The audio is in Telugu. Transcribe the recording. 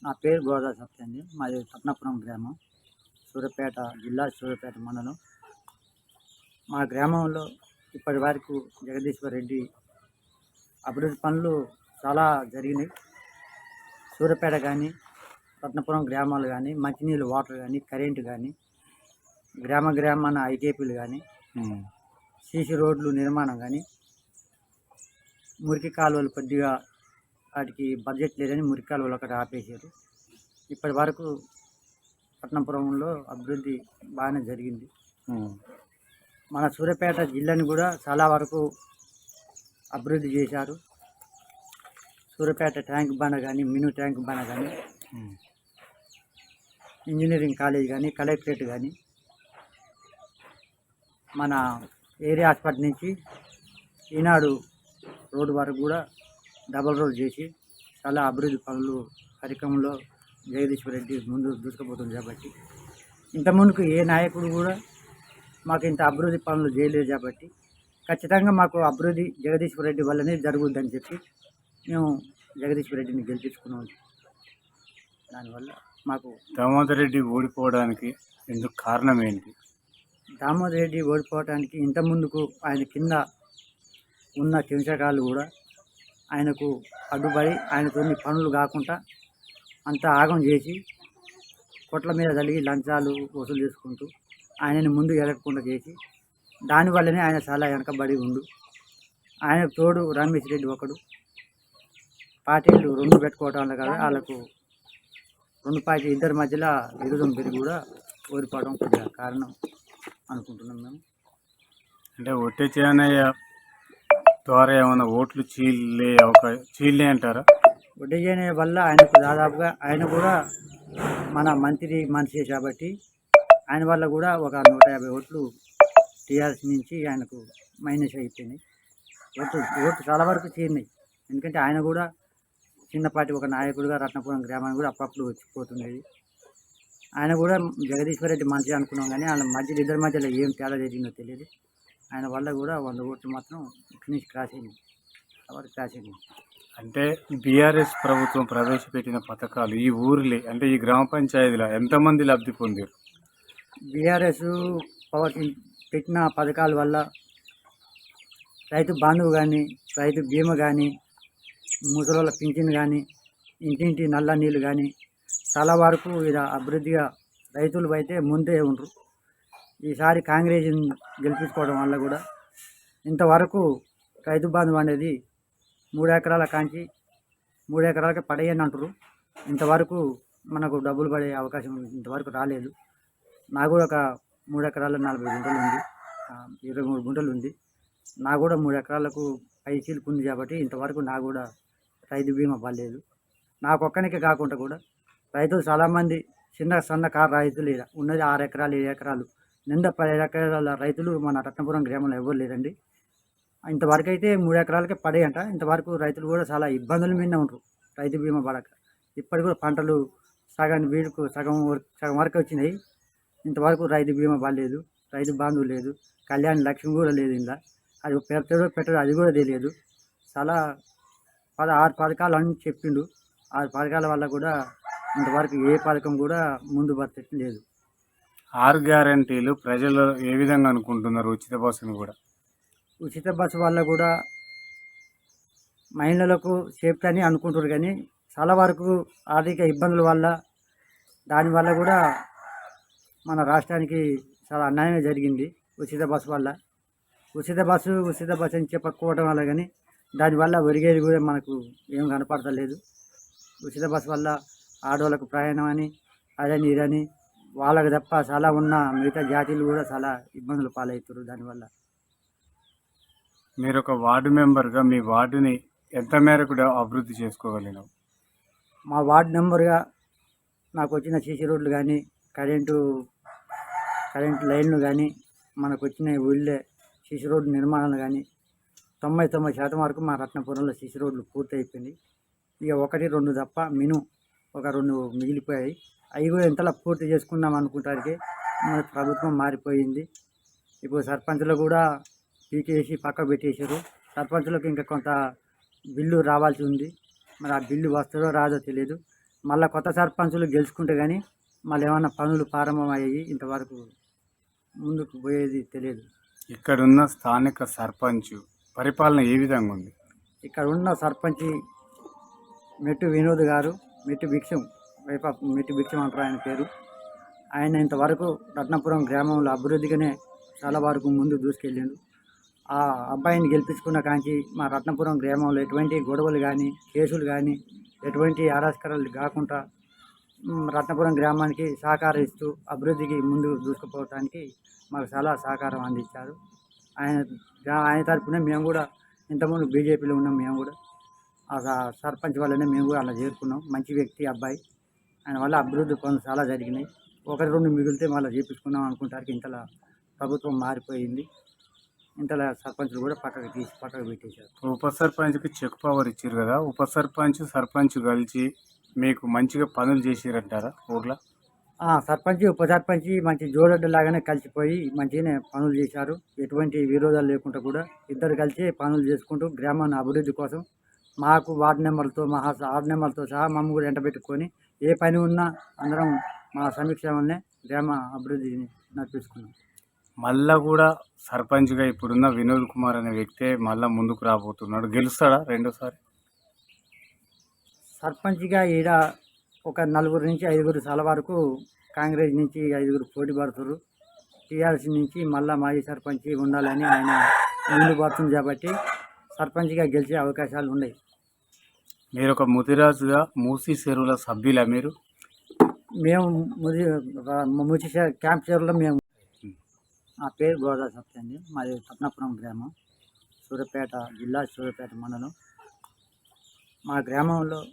నా పేరు గోదా సత్య అండి. మాది పట్నాపురం గ్రామం, సూర్యాపేట జిల్లా, సూర్యాపేట మండలం. మా గ్రామంలో ఇప్పటి వరకు జగదీశ్వర్ రెడ్డి అభివృద్ధి పనులు చాలా జరిగినాయి. సూర్యాపేట కానీ, పట్నాపురం గ్రామాలు కానీ, మంచినీళ్ళు వాటర్ కానీ, కరెంటు కానీ, గ్రామాన ఐకేపీలు కానీ, సీసీ రోడ్లు నిర్మాణం కానీ, మురికి కాలువలు కొద్దిగా వాటికి బడ్జెట్ లేదని మురికి కాలువలు ఒకటి ఆపేశారు. ఇప్పటి వరకు పట్నాపురంలో అభివృద్ధి బాగానే జరిగింది. మన సూర్యాపేట జిల్లాని కూడా చాలా వరకు అభివృద్ధి చేశారు. సూర్యాపేట ట్యాంక్ బండ కానీ, మినీ ట్యాంక్ బండ కానీ, ఇంజనీరింగ్ కాలేజ్ కానీ, కలెక్టరేట్ కానీ, మన ఏరియా హాస్పిటల్ నుంచి ఈనాడు రోడ్డు వరకు కూడా డబల్ రోడ్ చేసి చాలా అభివృద్ధి పనులు కార్యక్రమంలో జగదీశ్వర్ రెడ్డి ముందు దూసుకుపోతుంది. కాబట్టి ఇంతకుముందుకు ఏ నాయకుడు కూడా మాకు ఇంత అభివృద్ధి పనులు చేయలేదు. కాబట్టి ఖచ్చితంగా మాకు అభివృద్ధి జగదీశ్వర్ రెడ్డి వల్లనే జరుగుద్దని చెప్పి మేము జగదీశ్వర్ రెడ్డిని గెలిపించుకున్నాం. దానివల్ల మాకు దామోదర్ రెడ్డి ఓడిపోవడానికి ఎందుకు కారణం ఏంటి? దామోదర్ రెడ్డి ఓడిపోవడానికి ఇంత ముందుకు ఆయన కింద ఉన్న చెంచకాలు కూడా ఆయనకు అడ్డుపడి ఆయనతో పనులు కాకుండా అంతా ఆగం చేసి కొట్ల మీద తలిగి లంచాలు వసూలు చేసుకుంటూ ఆయనని ముందు ఎదగకుండా చేసి దానివల్లనే ఆయన చాలా వెనకబడి ఉండు. ఆయనకు తోడు రమేష్ రెడ్డి ఒకడు. పార్టీలు రెండు పెట్టుకోవటం వల్ల కదా వాళ్ళకు రెండు పార్టీ ఇద్దరి మధ్యలో విరోధం పెరిగి కూడా ఓడిపోవడం కొద్దిగా కారణం అనుకుంటున్నాం మేము. అంటే ఒట్టే చేయనయ్య ద్వారా ఏమైనా ఓట్లు చీలే అంటారా? ఒడ్డజేనే వల్ల ఆయనకు దాదాపుగా ఆయన కూడా మన మంత్రి మనిషి కాబట్టి ఆయన వల్ల కూడా ఒక 150 ఓట్లు టీఆర్ఎస్ నుంచి ఆయనకు మైనస్ అయిపోయినాయి. ఓట్లు చాలా వరకు చేరినాయి. ఎందుకంటే ఆయన కూడా చిన్నపాటి ఒక నాయకుడిగా రత్నపురం గ్రామానికి కూడా అప్పుడప్పుడు వచ్చిపోతుండేది. ఆయన కూడా జగదీశ్వర్ రెడ్డి మనిషి అనుకున్నాం, కానీ వాళ్ళ మధ్యలో ఇద్దరి మధ్యలో ఏం తేడా జరిగిందో తెలియదు. ఆయన వల్ల కూడా 100 ఓట్లు మాత్రం ఇక్కడి నుంచి క్రాస్ అయింది. అంటే బీఆర్ఎస్ ప్రభుత్వం ప్రవేశపెట్టిన పథకాలు ఈ ఊరిలో అంటే ఈ గ్రామ పంచాయతీలో ఎంతమంది లబ్ధి పొందారు? బీఆర్ఎస్ పెట్టిన పథకాల వల్ల రైతు బంధువు కానీ, రైతు బీమా కానీ, ముసలోళ్ళ పింఛన్ కానీ, ఇంటింటి నల్ల నీళ్ళు కానీ చాలా వరకు ఇలా అభివృద్ధిగా రైతులు అయితే ముందే ఉండరు. ఈసారి కాంగ్రెస్ గెలిపించుకోవడం వల్ల కూడా ఇంతవరకు రైతు బంధువు అనేది 3 ఎకరాల కాంచి 3 ఎకరాలకి పడేయని అంటారు. ఇంతవరకు మనకు డబ్బులు పడే అవకాశం ఇంతవరకు రాలేదు. నాకు కూడా ఒక 3 ఎకరాల 40 గుంటలు ఉంది, 23 గుంటలు ఉంది. నాకు కూడా 3 ఎకరాలకు పైసీలకు ఉంది కాబట్టి ఇంతవరకు నాకు కూడా రైతు బీమా పడలేదు. నాకు ఒక్కనికే కాకుండా కూడా రైతులు చాలామంది సన్న కారు రైతులు ఉన్నది 6 ఎకరాలు 7 ఎకరాలు నిండా 10 ఎకరాల రైతులు మన రత్నపురం గ్రామంలో ఎవరు లేరండి. ఇంతవరకు అయితే 3 ఎకరాలకే పడేయంట. ఇంతవరకు రైతులు కూడా చాలా ఇబ్బందుల మీద ఉంటారు రైతు బీమా పడక. ఇప్పటికి కూడా పంటలు సగం వరకు వచ్చినాయి. ఇంతవరకు రైతు బీమా పడలేదు, రైతు బంధువు లేదు, కళ్యాణ లక్ష్మి కూడా లేదు. ఇలా అది పెట్టడు అది కూడా తెలియదు. చాలా 6 పథకాలు అని చెప్పిండు. 6 పథకాల వల్ల కూడా ఇంతవరకు ఏ పథకం కూడా ముందు బతకట్టు లేదు. 6 గ్యారంటీలు ప్రజలు ఏ విధంగా అనుకుంటున్నారు? ఉచిత బస్సును కూడా ఉచిత బస్సు వల్ల కూడా మహిళలకు సేఫ్టీ అని అనుకుంటారు, కానీ చాలా వరకు ఆర్థిక ఇబ్బందుల వల్ల దానివల్ల కూడా మన రాష్ట్రానికి చాలా అన్యాయం జరిగింది. ఉచిత బస్సు వల్ల ఉచిత బస్సు అని చెప్పకపోవడం వల్ల కానీ దానివల్ల ఒరిగేది కూడా మనకు ఏం కనపడతలేదు. ఉచిత బస్సు వల్ల ఆడవాళ్ళకు ప్రయాణం అని అదని ఇదని వాళ్ళకి తప్ప చాలా ఉన్న మిగతా జాతీయులు కూడా చాలా ఇబ్బందులు పాలవుతారు. దానివల్ల మీరు ఒక వార్డు మెంబర్గా మీ వార్డుని ఎంత మేరకు అభివృద్ధి చేసుకోగలిగినావు? మా వార్డు మెంబర్గా నాకు వచ్చిన సీసీ రోడ్లు కానీ, కరెంటు లైన్లు కానీ, మనకు వచ్చిన ఊళ్ళే సీసీ రోడ్డు నిర్మాణాలు కానీ 99% వరకు మా రత్నపురంలో సీసీ రోడ్లు పూర్తి అయిపోయింది. ఇక 1-2 తప్ప ఒక 2 మిగిలిపోయాయి. అవి కూడా ఎంతలా పూర్తి చేసుకున్నాం అనుకుంటానికి మన ప్రభుత్వం మారిపోయింది. ఇప్పుడు సర్పంచ్లు కూడా పీకేసి పక్కకు పెట్టేశారు. సర్పంచ్లకు ఇంకా కొంత బిల్లు రావాల్సి ఉంది. మరి ఆ బిల్లు వస్తుందో రాదో తెలియదు. మళ్ళీ కొత్త సర్పంచులు గెలుచుకుంటే కానీ మళ్ళీ ఏమన్నా పనులు ప్రారంభమయ్యాయి ఇంతవరకు ముందుకు పోయేది తెలియదు. ఇక్కడున్న స్థానిక సర్పంచ్ పరిపాలన ఏ విధంగా ఉంది? ఇక్కడ ఉన్న సర్పంచి మెట్టు వినోద్ గారు, మెట్టు భిక్షం, మెట్టు భిక్షం అంటారు ఆయన పేరు. ఆయన ఇంతవరకు రత్నపురం గ్రామంలో అభివృద్ధిగానే చాలా వరకు ముందు దూసుకెళ్ళిండు. ఆ అబ్బాయిని గెలిపించుకున్న కాంచి మా రత్నపురం గ్రామంలో ఎటువంటి గొడవలు కానీ కేసులు కానీ ఎటువంటి అరాచకాలు కాకుండా రత్నపురం గ్రామానికి సహకారం ఇస్తూ అభివృద్ధికి ముందు దూసుకుపోవడానికి మాకు చాలా సహకారం అందించారు. ఆయన తరఫున మేము కూడా ఇంతకుముందు బీజేపీలో ఉన్నాం. మేము కూడా ఆ సర్పంచ్ వల్లనే మేము కూడా అలా చేరుకున్నాం. మంచి వ్యక్తి అబ్బాయి. ఆయన వల్ల అభివృద్ధి పనులు చాలా జరిగినాయి. ఒకటి రెండు మిగిలితే మళ్ళీ చేపించుకున్నాం అనుకుంటారు. ఇంతలా ప్రభుత్వం మారిపోయింది. ఇంతలా సర్పంచులు కూడా పక్కకు పెట్టేశారు. ఉప సర్పంచ్కి చెక్ పవర్ ఇచ్చారు కదా, ఉప సర్పంచ్ సర్పంచ్ కలిసి మీకు మంచిగా పనులు చేసిరంటారా ఊర్లో? సర్పంచ్ ఉప సర్పంచ్ మంచి జోడడ్డలాగానే కలిసిపోయి మంచిగానే పనులు చేశారు. ఎటువంటి విరోధాలు లేకుండా కూడా ఇద్దరు కలిసి పనులు చేసుకుంటూ గ్రామాన్ని అభివృద్ధి కోసం మాకు వార్డు నెంబర్లతో వార్డు నెంబర్లతో సహా మమ్మల్ని కూడా ఎంటబెట్టుకొని ఏ పని ఉన్నా అందరం మా సమీక్ష వల్లనే గ్రామ అభివృద్ధిని నడిపించుకున్నాం. మళ్ళా కూడా సర్పంచ్గా ఇప్పుడున్న వినోద్ కుమార్ అనే వ్యక్తే మళ్ళా ముందుకు రాబోతున్నాడు. గెలుస్తాడా రెండోసారి? సర్పంచ్గా ఈడ ఒక 4 నుంచి 5 సార్ల వరకు కాంగ్రెస్ నుంచి 5 పోటీ పడుతున్నారు. టీఆర్ఎస్ నుంచి మళ్ళీ మాజీ సర్పంచ్ ఉండాలని ఆయన ముందు పడుతుంది కాబట్టి సర్పంచ్గా గెలిచే అవకాశాలు ఉన్నాయి. మీరు ఒక ముదిరాజుగా మూసీ చెరువుల సభ్యులా మీరు? మేము ముచి క్యాంప్ చెరువులో మేము. నా పేరు గోదా సత్య అండి. మాది రత్నాపురం గ్రామం, సూర్యాపేట జిల్లా, సూర్యాపేట మండలం. మా గ్రామంలో